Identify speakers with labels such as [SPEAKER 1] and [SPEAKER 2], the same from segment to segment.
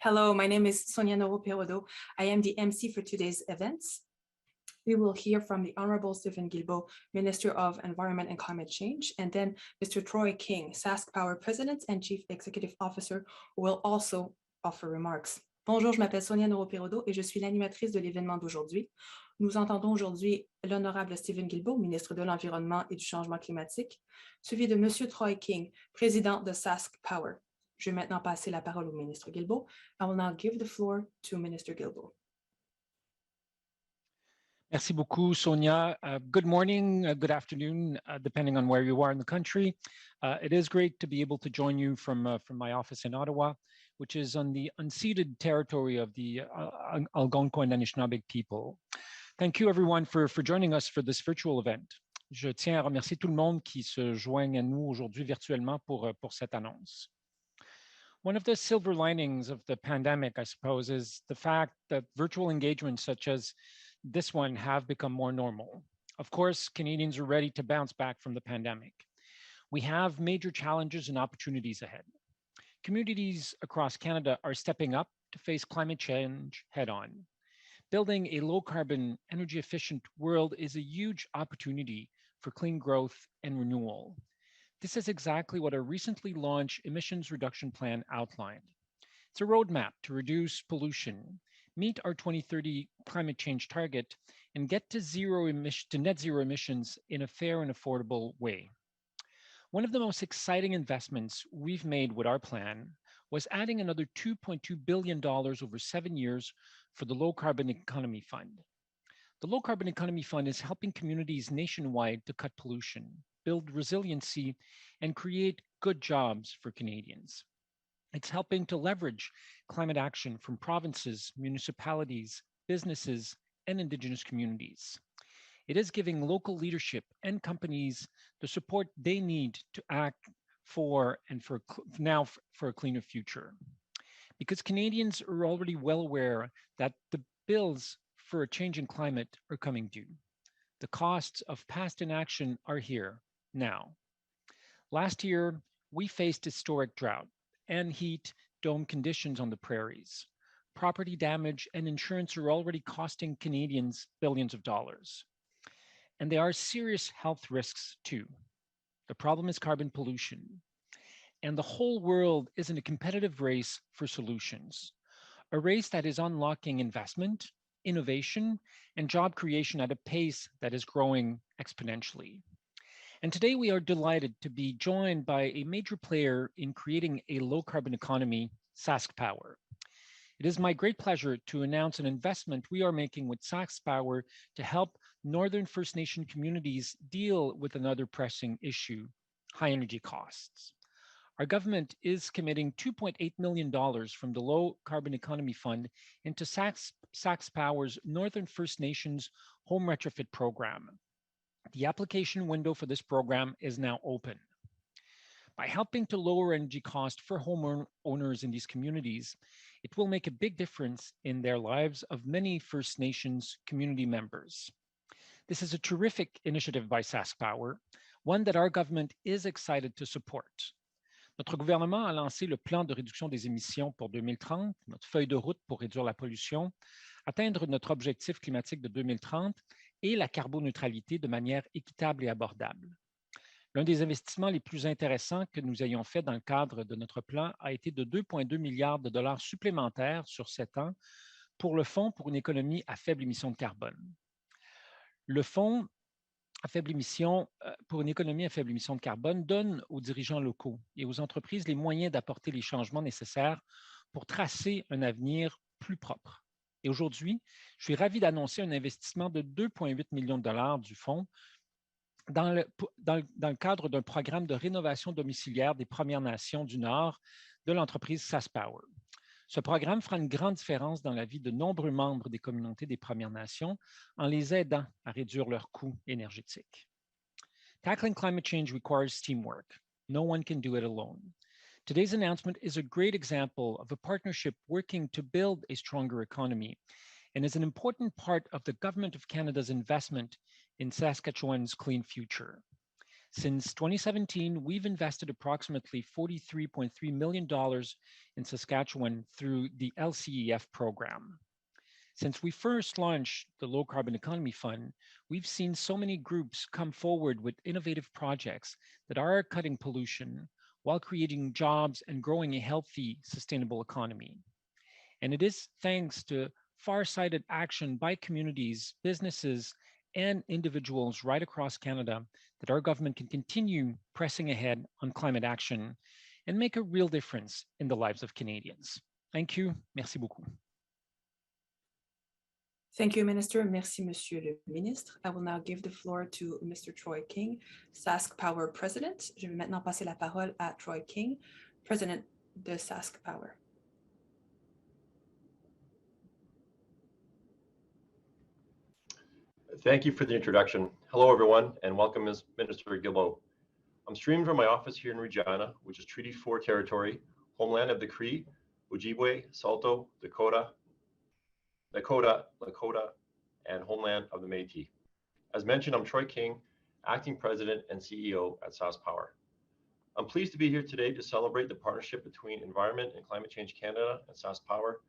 [SPEAKER 1] Hello, my name is Sonia Noro-Perodo. I am the MC for today's events. We will hear from the Honorable Steven Guilbeault, Minister of Environment and Climate Change, and then Mr. Troy King, Sask Power President and Chief Executive Officer, who will also offer remarks. Bonjour, je m'appelle Sonia Noro-Perodo et je suis l'animatrice de l'événement d'aujourd'hui. Nous entendons aujourd'hui l'Honorable Steven Guilbeault, ministre de l'Environnement et du Changement climatique, suivi de Monsieur Troy King, président de Sask Power. Je vais maintenant passer la parole au ministre Guilbeault. I will now give the floor to Minister Guilbeault.
[SPEAKER 2] Merci beaucoup, Sonia. Good morning, good afternoon, depending on where you are in the country. It is great to be able to join you from my office in Ottawa, which is on the unceded territory of the Algonquin and Anishinaabe people. Thank you, everyone, for joining us for this virtual event. Je tiens à remercier tout le monde qui se joigne à nous aujourd'hui virtuellement pour cette annonce. One of the silver linings of the pandemic, I suppose, is the fact that virtual engagements such as this one have become more normal. Of course, Canadians are ready to bounce back from the pandemic. We have major challenges and opportunities ahead. Communities across Canada are stepping up to face climate change head-on. Building a low-carbon, energy-efficient world is a huge opportunity for clean growth and renewal. This is exactly what our recently launched emissions reduction plan outlined. It's a roadmap to reduce pollution, meet our 2030 climate change target, and get to net zero emissions in a fair and affordable way. One of the most exciting investments we've made with our plan was adding another $2.2 billion over 7 years for the Low Carbon Economy Fund. The Low Carbon Economy Fund is helping communities nationwide to cut pollution, build resiliency, and create good jobs for Canadians. It's helping to leverage climate action from provinces, municipalities, businesses, and Indigenous communities. It is giving local leadership and companies the support they need to act for a cleaner future. Because Canadians are already well aware that the bills for a changing climate are coming due. The costs of past inaction are here now. Last year, we faced historic drought and heat dome conditions on the prairies. Property damage and insurance are already costing Canadians billions of dollars. And there are serious health risks too. The problem is carbon pollution. And the whole world is in a competitive race for solutions, a race that is unlocking investment, innovation, and job creation at a pace that is growing exponentially. And today we are delighted to be joined by a major player in creating a low carbon economy, Sask Power. It is my great pleasure to announce an investment we are making with Sask Power to help Northern First Nation communities deal with another pressing issue, high energy costs. Our government is committing $2.8 million from the Low Carbon Economy Fund into Sask Power's Northern First Nations Home Retrofit Program. The application window for this program is now open. By helping to lower energy costs for homeowners in these communities, it will make a big difference in their lives of many First Nations community members. This is a terrific initiative by Sask Power, one that our government is excited to support. Notre gouvernement a lancé le plan de réduction des émissions pour 2030, notre feuille de route pour réduire la pollution, atteindre notre objectif climatique de 2030 et la carboneutralité de manière équitable et abordable. L'un des investissements les plus intéressants que nous ayons fait dans le cadre de notre plan a été de 2,2 milliards de dollars supplémentaires sur 7 ans pour le Fonds pour une économie à faible émission de carbone. Le Fonds pour une économie à faible émission de carbone donne aux dirigeants locaux et aux entreprises les moyens d'apporter les changements nécessaires pour tracer un avenir plus propre. Et aujourd'hui, je suis ravi d'annoncer un investissement de 2,8 millions de dollars du fonds dans le cadre d'un programme de rénovation domiciliaire des Premières Nations du Nord de l'entreprise Sask Power. Ce programme fera une grande différence dans la vie de nombreux membres des communautés des Premières Nations en les aidant à réduire leurs coûts énergétiques. Tackling climate change requires teamwork. No one can do it alone. Today's announcement is a great example of a partnership working to build a stronger economy and is an important part of the Government of Canada's investment in Saskatchewan's clean future. Since 2017, we've invested approximately $43.3 million in Saskatchewan through the LCEF program. Since we first launched the Low Carbon Economy Fund, we've seen so many groups come forward with innovative projects that are cutting pollution while creating jobs and growing a healthy, sustainable economy. And it is thanks to far-sighted action by communities, businesses, and individuals right across Canada that our government can continue pressing ahead on climate action and make a real difference in the lives of Canadians. Thank you. Merci beaucoup.
[SPEAKER 1] Thank you, Minister. Merci, Monsieur le Ministre. I will now give the floor to Mr. Troy King, Sask Power President. Je vais maintenant passer la parole à Troy King, President de Sask Power.
[SPEAKER 3] Thank you for the introduction. Hello, everyone, and welcome, Minister Guilbeault. I'm streaming from my office here in Regina, which is Treaty 4 territory, homeland of the Cree, Ojibwe, Saulteaux, Lakota, and homeland of the Métis. As mentioned, I'm Troy King, Acting President and CEO at Sask Power. I'm pleased to be here today to celebrate the partnership between Environment and Climate Change Canada and Sask Power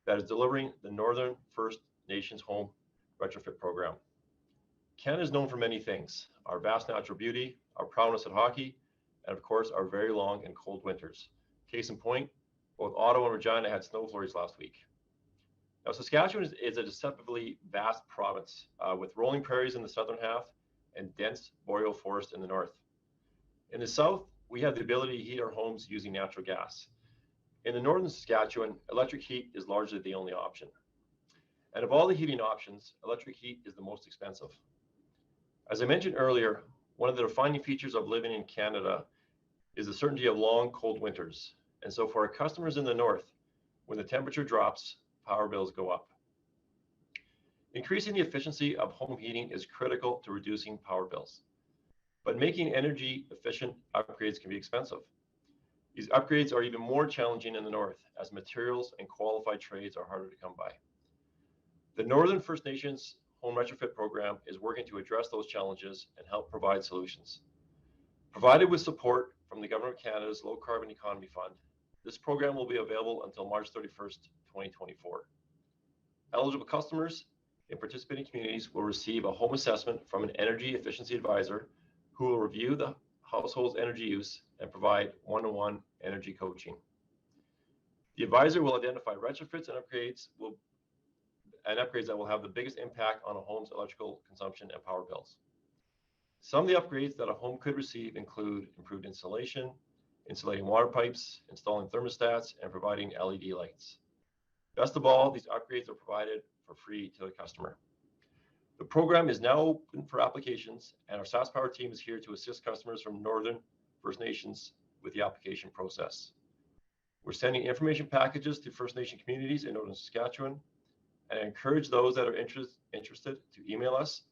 [SPEAKER 3] that is delivering the Northern First Nations Home Retrofit Program. Canada is known for many things: our vast natural beauty, our prowess at hockey, and of course, our very long and cold winters. Case in point, both Ottawa and Regina had snow flurries last week. Now, Saskatchewan is a deceptively vast province with rolling prairies in the southern half and dense boreal forest in the north. In the south, we have the ability to heat our homes using natural gas. In the northern Saskatchewan, electric heat is largely the only option. And of all the heating options, electric heat is the most expensive. As I mentioned earlier, one of the defining features of living in Canada is the certainty of long, cold winters. And so for our customers in the north, when the temperature drops, power bills go up. Increasing the efficiency of home heating is critical to reducing power bills. But making energy efficient upgrades can be expensive. These upgrades are even more challenging in the north, as materials and qualified trades are harder to come by. The Northern First Nations Home Retrofit Program is working to address those challenges and help provide solutions. Provided with support from the Government of Canada's Low Carbon Economy Fund, this program will be available until March 31st, 2024. Eligible customers in participating communities will receive a home assessment from an energy efficiency advisor who will review the household's energy use and provide one-on-one energy coaching. The advisor will identify retrofits and upgrades that will have the biggest impact on a home's electrical consumption and power bills. Some of the upgrades that a home could receive include improved insulation, insulating water pipes, installing thermostats, and providing LED lights. Best of all, these upgrades are provided for free to the customer. The program is now open for applications, and our Sask Power team is here to assist customers from Northern First Nations with the application process. We're sending information packages to First Nation communities in Northern Saskatchewan, and I encourage those that are interested to email us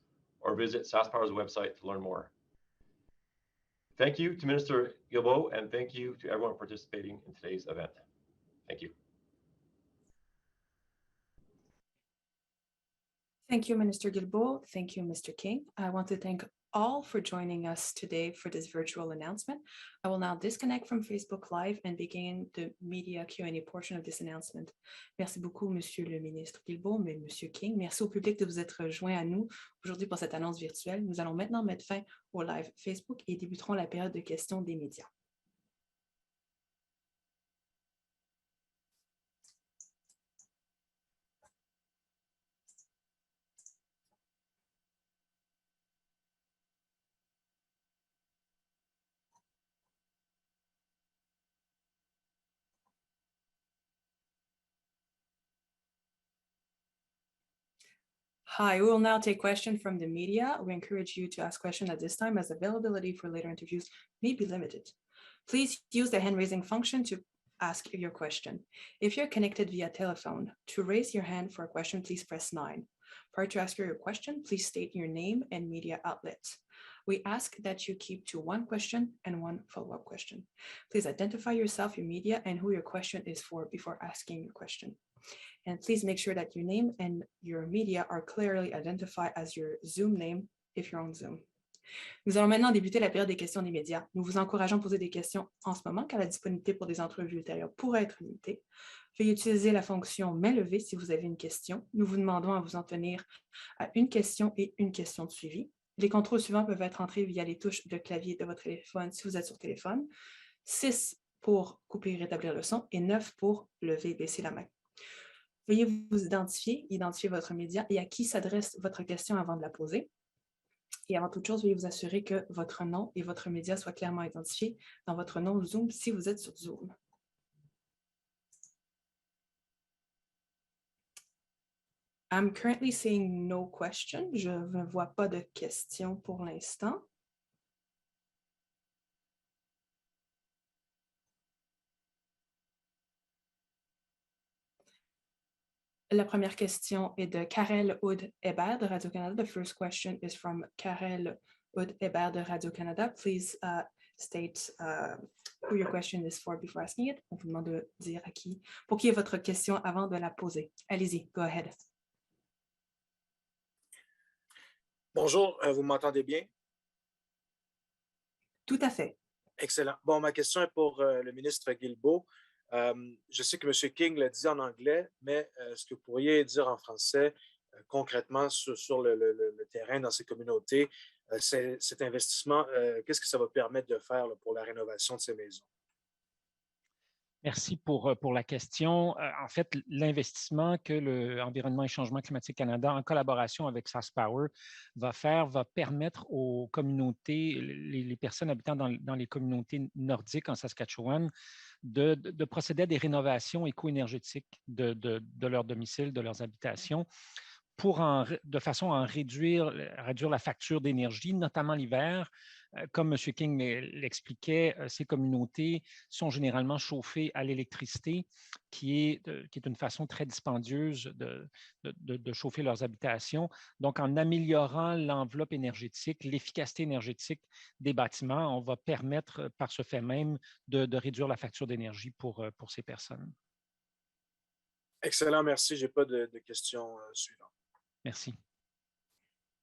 [SPEAKER 3] or visit Sask Power's website to learn more. Thank you to Minister Guilbeault, and thank you to everyone participating in today's event. Thank you.
[SPEAKER 1] Thank you, Minister Guilbeault. Thank you, Mr. King. I want to thank all for joining us today for this virtual announcement. I will now disconnect from Facebook Live and begin the media Q&A portion of this announcement. Merci beaucoup, Monsieur le Ministre Guilbeault, mais Monsieur King. Merci au public de vous être rejoint à nous aujourd'hui pour cette annonce virtuelle. Nous allons maintenant mettre fin au live Facebook et débuterons la période de questions des médias. Hi, we will now take questions from the media. We encourage you to ask questions at this time as availability for later interviews may be limited. Please use the hand raising function to ask your question. If you're connected via telephone, to raise your hand for a question, please press 9. Prior to asking your question, please state your name and media outlet. We ask that you keep to one question and one follow-up question. Please identify yourself, your media, and who your question is for before asking your question. And please make sure that your name and your media are clearly identified as your Zoom name if you're on Zoom. Nous allons maintenant débuter la période des questions des médias. Nous vous encourageons à poser des questions en ce moment, car la disponibilité pour des entrevues ultérieures pourrait être limitée. Veuillez utiliser la fonction main levée si vous avez une question. Nous vous demandons à vous en tenir à une question et une question de suivi. Les contrôles suivants peuvent être entrés via les touches de clavier de votre téléphone si vous êtes sur téléphone. 6 pour couper et rétablir le son et 9 pour lever et baisser la main. Veuillez vous identifier votre média et à qui s'adresse votre question avant de la poser. Et avant toute chose, veuillez vous assurer que votre nom et votre média soient clairement identifiés dans votre nom Zoom si vous êtes sur Zoom. I'm currently seeing no question. Je ne vois pas de questions pour l'instant. La première question est de Karel Hood-Hébert de Radio-Canada. The first question is from Karel Hood-Hébert de Radio-Canada. Please state who your question is for before asking it. On vous demande de dire pour qui est votre question avant de la poser. Allez-y, go ahead.
[SPEAKER 4] Bonjour, vous m'entendez bien?
[SPEAKER 1] Tout à fait.
[SPEAKER 4] Excellent. Bon, ma question est pour le ministre Guilbeault. Je sais que M. King l'a dit en anglais, mais est-ce que vous pourriez dire en français concrètement sur le terrain dans ces communautés, cet investissement, qu'est-ce que ça va permettre de faire là, pour la rénovation de ces maisons?
[SPEAKER 2] Merci pour la question. En fait, l'investissement que l'Environnement et Changement climatique Canada, en collaboration avec SaskPower, va faire, va permettre aux communautés, les personnes habitant dans les communautés nordiques en Saskatchewan, de procéder à des rénovations éco-énergétiques de leur domicile, de leurs habitations, de façon à réduire la facture d'énergie, notamment l'hiver. Comme M. King l'expliquait, ces communautés sont généralement chauffées à l'électricité, qui est une façon très dispendieuse de chauffer leurs habitations. Donc, en améliorant l'enveloppe énergétique, l'efficacité énergétique des bâtiments, on va permettre par ce fait même de réduire la facture d'énergie pour ces personnes.
[SPEAKER 4] Excellent, merci. Je n'ai pas de questions suivantes.
[SPEAKER 2] Merci.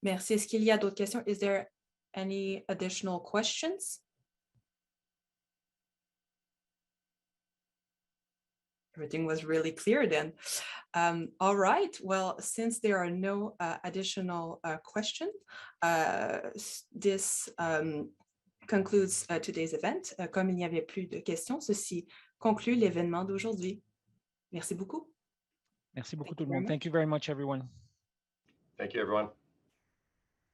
[SPEAKER 1] Merci. Est-ce qu'il y a d'autres questions? Is there any additional questions? Everything was really clear then. All right. Well, since there are no additional questions, this concludes today's event. Comme il n'y avait plus de questions, ceci conclut l'événement d'aujourd'hui. Merci beaucoup.
[SPEAKER 2] Merci beaucoup tout le monde. Thank you very much, everyone.
[SPEAKER 3] Thank you, everyone.